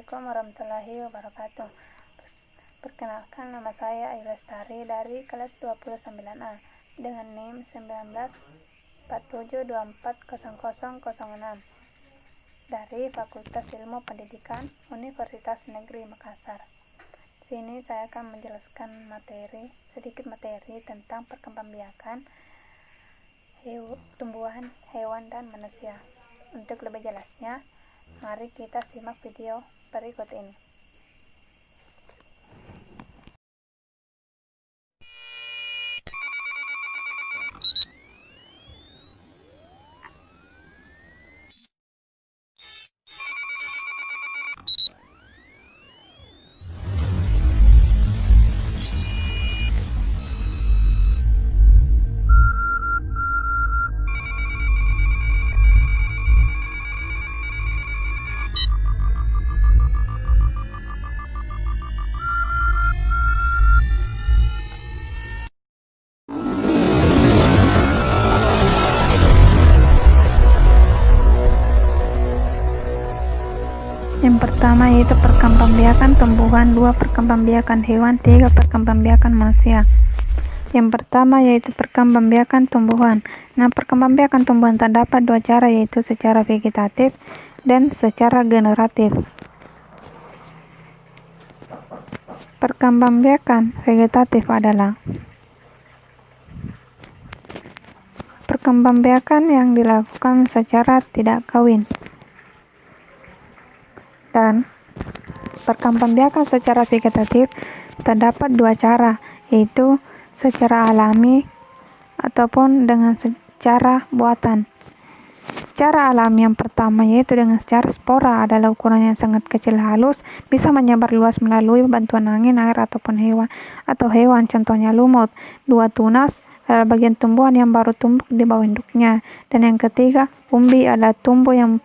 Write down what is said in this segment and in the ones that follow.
Assalamualaikum warahmatullahi wabarakatuh. Perkenalkan, nama saya Ayu Lestari dari kelas 29A dengan NIM 1947240006 dari Fakultas Ilmu Pendidikan Universitas Negeri Makassar. Di sini saya akan menjelaskan sedikit materi tentang perkembangbiakan tumbuhan, hewan, dan manusia. Untuk lebih jelasnya, mari kita simak video berikut ini. Yang pertama yaitu perkembangbiakan tumbuhan, 2 perkembangbiakan hewan, 3 perkembangbiakan manusia. Yang pertama yaitu perkembangbiakan tumbuhan. Nah, perkembangbiakan tumbuhan terdapat 2 cara, yaitu secara vegetatif dan secara generatif. Perkembangbiakan vegetatif adalah perkembangbiakan yang dilakukan secara tidak kawin. Dan perkembangbiakan secara vegetatif terdapat 2 cara, yaitu secara alami ataupun dengan secara buatan. Secara alami yang pertama yaitu dengan secara spora, adalah ukuran yang sangat kecil, halus, bisa menyebar luas melalui bantuan angin, air, ataupun hewan, contohnya lumut. 2 tunas adalah bagian tumbuhan yang baru tumbuh di bawah induknya. Dan yang ketiga, umbi adalah tumbuh yang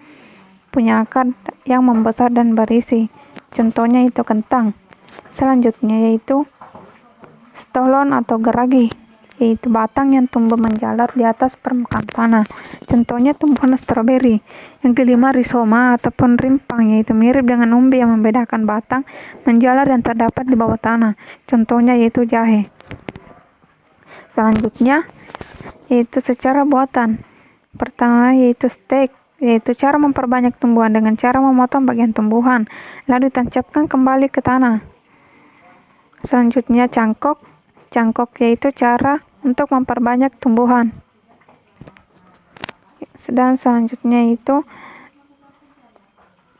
punya akar yang membesar dan berisi, contohnya itu kentang. Selanjutnya yaitu stolon atau geragi, yaitu batang yang tumbuh menjalar di atas permukaan tanah, contohnya tumbuhan stroberi. Yang kelima, rizoma ataupun rimpang, yaitu mirip dengan umbi yang membedakan batang menjalar yang terdapat di bawah tanah, contohnya yaitu jahe. Selanjutnya yaitu secara buatan. Pertama yaitu stek, yaitu cara memperbanyak tumbuhan dengan cara memotong bagian tumbuhan lalu ditancapkan kembali ke tanah. Selanjutnya cangkok yaitu cara untuk memperbanyak tumbuhan. Dan selanjutnya itu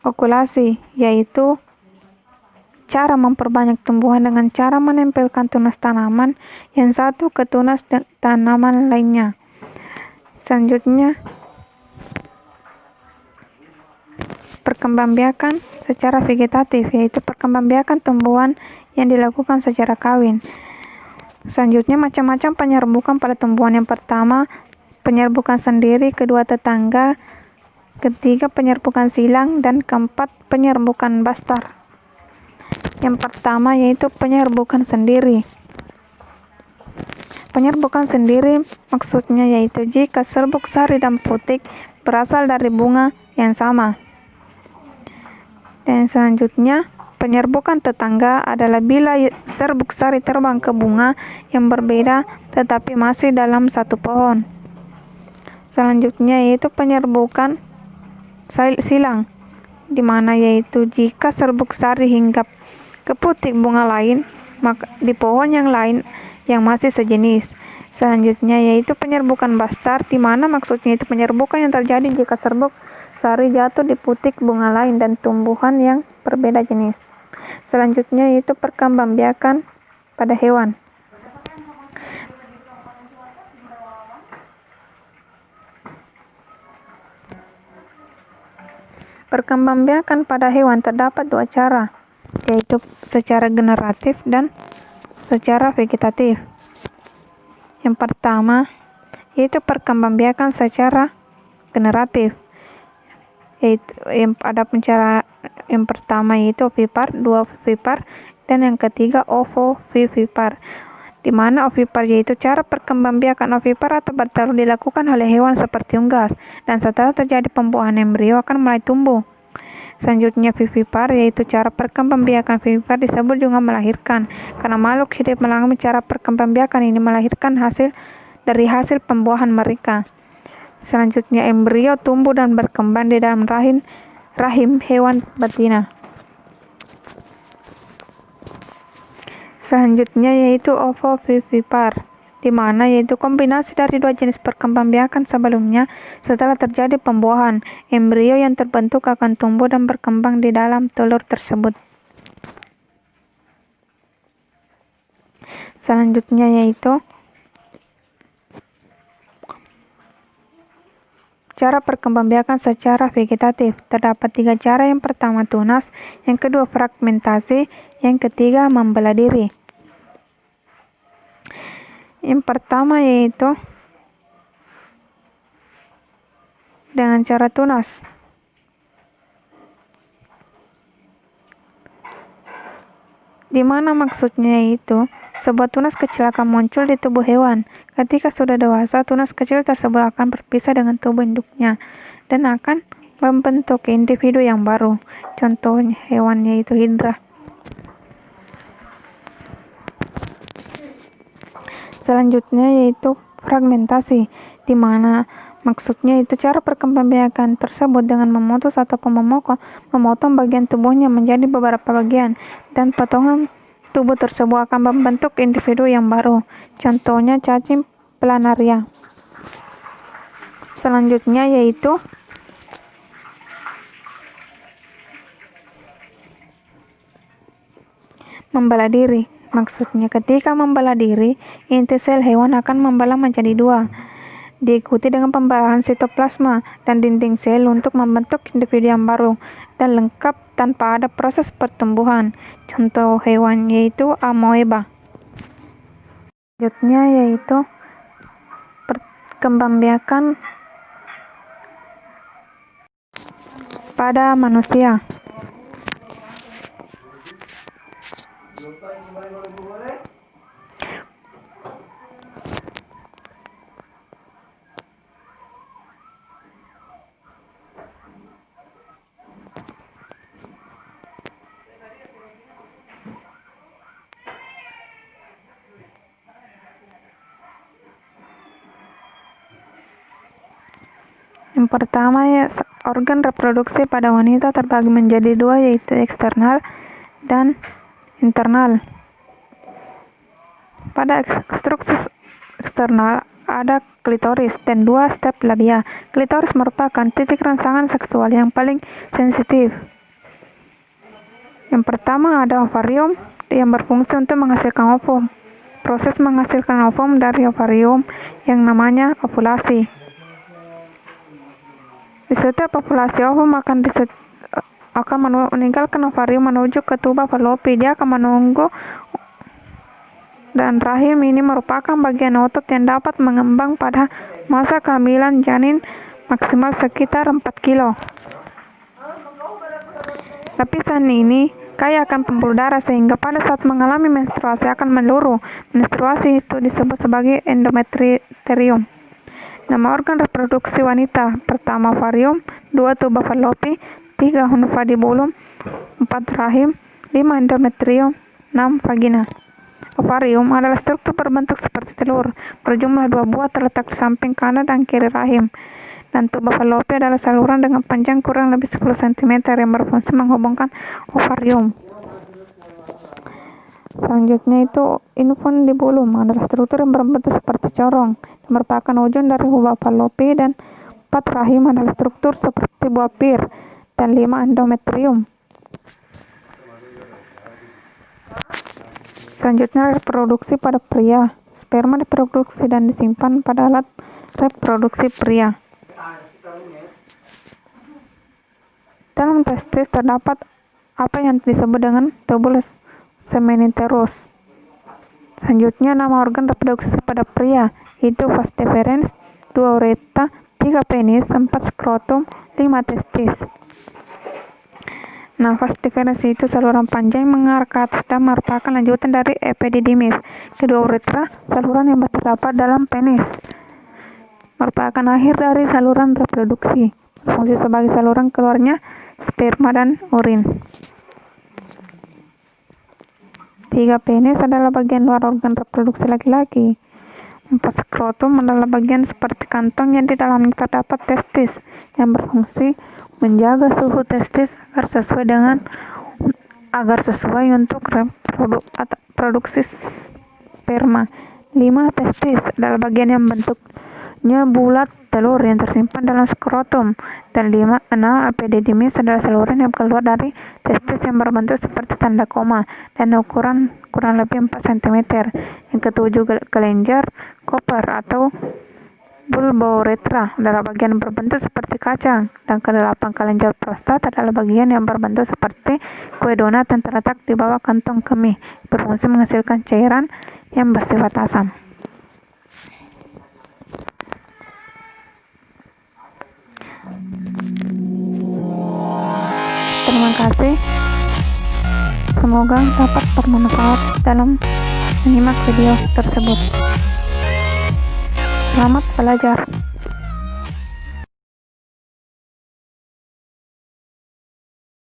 okulasi, yaitu cara memperbanyak tumbuhan dengan cara menempelkan tunas tanaman yang satu ke tunas tanaman lainnya. Selanjutnya perkembangbiakan secara vegetatif, yaitu perkembangbiakan tumbuhan yang dilakukan secara kawin. Selanjutnya macam-macam penyerbukan pada tumbuhan. Yang pertama, penyerbukan sendiri, kedua tetangga, ketiga penyerbukan silang, dan keempat penyerbukan bastar. Yang pertama yaitu penyerbukan sendiri. Penyerbukan sendiri maksudnya yaitu jika serbuk sari dan putik berasal dari bunga yang sama. Dan selanjutnya, penyerbukan tetangga adalah bila serbuk sari terbang ke bunga yang berbeda tetapi masih dalam satu pohon. Selanjutnya yaitu penyerbukan silang, di mana yaitu jika serbuk sari hinggap ke putik bunga lain di pohon yang lain yang masih sejenis. Selanjutnya yaitu penyerbukan bastar, di mana maksudnya itu penyerbukan yang terjadi jika serbuk sari jatuh di putik bunga lain dan tumbuhan yang berbeda jenis. Selanjutnya yaitu perkembangbiakan pada hewan. Perkembangbiakan pada hewan terdapat 2 cara, yaitu secara generatif dan secara vegetatif. Yang pertama yaitu perkembangbiakan secara generatif, yaitu ada cara yang pertama yaitu ovipar, 2 vivipar, dan yang ketiga ovovivipar, di mana ovipar yaitu cara perkembangbiakan ovipar atau bertelur dilakukan oleh hewan seperti unggas, dan setelah terjadi pembuahan embrio akan mulai tumbuh. Selanjutnya vivipar, yaitu cara perkembangbiakan vivipar disebut juga melahirkan, karena makhluk hidup mengalami cara perkembangbiakan ini melahirkan dari hasil pembuahan mereka. Selanjutnya embrio tumbuh dan berkembang di dalam rahim hewan betina. Selanjutnya yaitu ovovivipar, di mana yaitu kombinasi dari dua jenis perkembangbiakan sebelumnya. Setelah terjadi pembuahan, embrio yang terbentuk akan tumbuh dan berkembang di dalam telur tersebut. Selanjutnya yaitu cara perkembangbiakan secara vegetatif. Terdapat 3 cara. Yang pertama tunas, yang kedua fragmentasi, yang ketiga membelah diri. Yang pertama yaitu dengan cara tunas. Di mana maksudnya itu sebuah tunas kecil akan muncul di tubuh hewan. Ketika sudah dewasa, tunas kecil tersebut akan berpisah dengan tubuh induknya dan akan membentuk individu yang baru. Contoh hewan yaitu hidra. Selanjutnya yaitu fragmentasi, di mana maksudnya itu cara perkembangbiakan tersebut dengan memutus ataupun memotong bagian tubuhnya menjadi beberapa bagian, dan potongan tubuh tersebut akan membentuk individu yang baru. Contohnya cacing planaria. Selanjutnya yaitu membelah diri. Maksudnya ketika membelah diri, inti sel hewan akan membelah menjadi 2, diikuti dengan pembelahan sitoplasma dan dinding sel untuk membentuk individu yang baru dan lengkap tanpa ada proses pertumbuhan. Contoh hewan yaitu amoeba. Selanjutnya yaitu perkembangbiakan pada manusia. Yang pertama ya, organ reproduksi pada wanita terbagi menjadi 2, yaitu eksternal dan internal. Pada struktur eksternal ada klitoris dan 2 step labia. Klitoris merupakan titik rangsangan seksual yang paling sensitif. Yang pertama ada ovarium yang berfungsi untuk menghasilkan ovum. Proses menghasilkan ovum dari ovarium yang namanya ovulasi. Di setiap ovulasi, ovum akan meninggalkan ovarium menuju ke tuba falopi. Dia akan menunggu, dan rahim ini merupakan bagian otot yang dapat mengembang pada masa kehamilan janin maksimal sekitar 4 kilo. Lapisan ini kaya akan pembuluh darah sehingga pada saat mengalami menstruasi akan meluruh. Menstruasi itu disebut sebagai endometrium. Nama organ reproduksi wanita: pertama ovarium, 2 tuba falopi, 3 infundibulum, 4 rahim, 5 endometrium, 6 vagina. Ovarium adalah struktur berbentuk seperti telur, berjumlah 2 buah terletak di samping kanan dan kiri rahim. Dan tuba falopi adalah saluran dengan panjang kurang lebih 10 cm yang berfungsi menghubungkan ovarium. Selanjutnya itu infundibulum adalah struktur yang berbentuk seperti corong, yang merupakan ujung dari tuba falopi, dan 4 rahim adalah struktur seperti buah pir, dan 5 endometrium. Selanjutnya reproduksi pada pria. Sperma diproduksi dan disimpan pada alat reproduksi pria. Dalam testis terdapat apa yang disebut dengan tubulus seminiferus. Selanjutnya nama organ reproduksi pada pria itu vas deferens, 2 ureta, 3 penis, 4 skrotum, 5 testis. Nah, vas deferens itu saluran panjang mengarah ke atas dan merupakan lanjutan dari epididymis. Kedua uretra, saluran yang terdapat dalam penis, merupakan akhir dari saluran reproduksi, berfungsi sebagai saluran keluarnya sperma dan urin. 3. Penis adalah bagian luar organ reproduksi laki-laki. 4. Skrotum adalah bagian seperti kantong yang di dalamnya terdapat testis yang berfungsi menjaga suhu testis agar sesuai untuk produksi sperma. 5. Testis adalah bagian yang bentuknya bulat telur yang tersimpan dalam skrotum. Dan 6. Epididymis adalah saluran yang keluar dari testis yang berbentuk seperti tanda koma dan ukuran kurang lebih 4 cm. Yang ke-7. Kelenjar Koper atau bulbouretra adalah bagian berbentuk seperti kacang. Dan ke-8. Kelenjar prostat adalah bagian yang berbentuk seperti kue donat yang terletak di bawah kantong kemih, berfungsi menghasilkan cairan yang bersifat asam. Terima kasih. Semoga dapat bermanfaat dalam menyimak video tersebut. Selamat belajar.